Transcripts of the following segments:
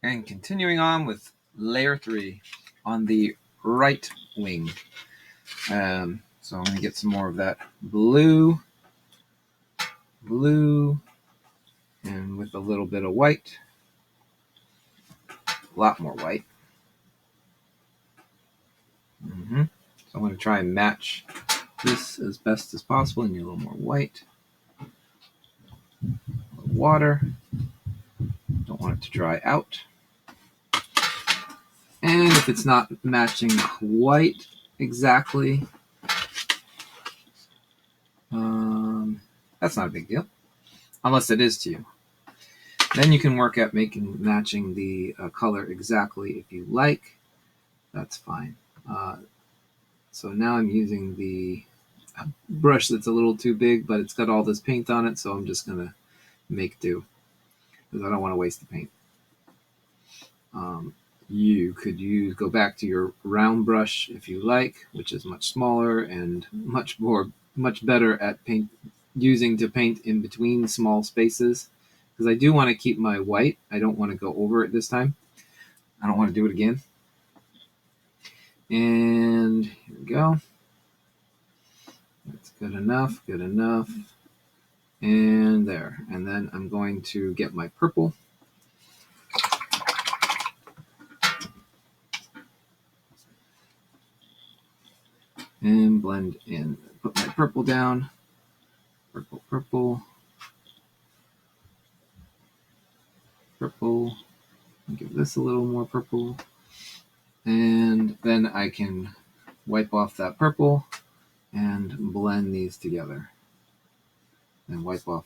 And continuing on with layer 3 on the right wing. So I'm going to get some more of that blue, and with a little bit of white, a lot more white. So I'm going to try and match this as best as possible. And need a little more white, water. Don't want it to dry out. And if it's not matching quite exactly, that's not a big deal, unless it is to you. Then you can work at matching the color exactly if you like. That's fine. So now I'm using the brush that's a little too big, but it's got all this paint on it, so I'm just going to make do, because I don't want to waste the paint. You could go back to your round brush if you like, which is much smaller and much better at using to paint in between small spaces, because I do want to keep my white. I don't want to go over it this time. I don't want to do it again. And here we go. That's good enough, and there. And then I'm going to get my purple. And blend in. Put my purple down. Purple. Give this a little more purple. And then I can wipe off that purple and blend these together. And wipe off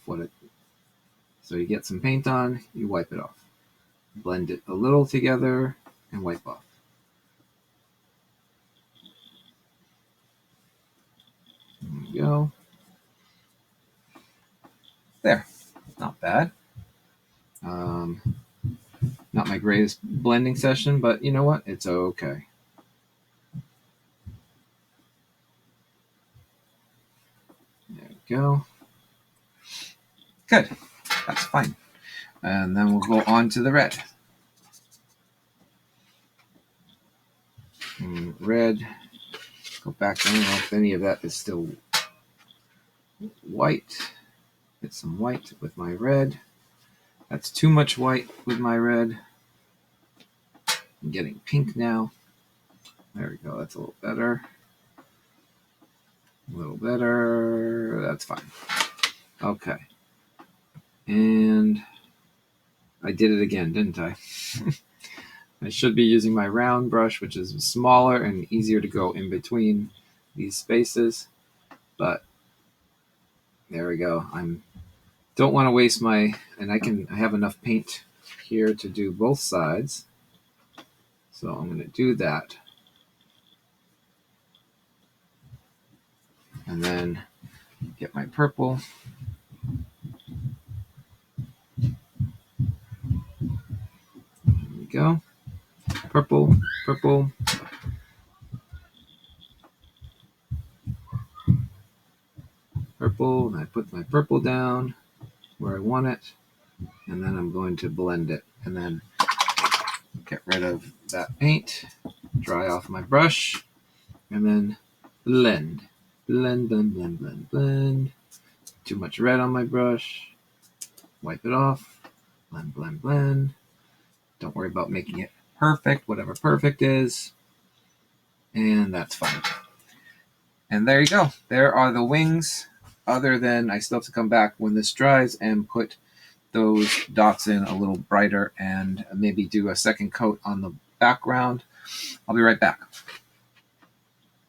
so you get some paint on, you wipe it off. Blend it a little together and wipe off. There we go. There. Not bad. Not my greatest blending session, but you know what? It's okay. There we go. Good. That's fine. And then we'll go on to the red. Red. Go back. I don't know if any of that is still white. Get some white with my red. That's too much white with my red. I'm getting pink now. There we go. That's a little better. A little better. That's fine. Okay. And I did it again, didn't I? I should be using my round brush, which is smaller and easier to go in between these spaces. But there we go. Don't want to waste I have enough paint here to do both sides. So I'm going to do that. And then get my purple. There we go. Purple. And I put my purple down where I want it. And then I'm going to blend it. And then get rid of that paint. Dry off my brush. And then blend. Blend. Too much red on my brush. Wipe it off. Blend. Don't worry about making it perfect, whatever perfect is. And that's fine. And there you go. There are the wings. Other than I still have to come back when this dries and put those dots in a little brighter and maybe do a second coat on the background. I'll be right back.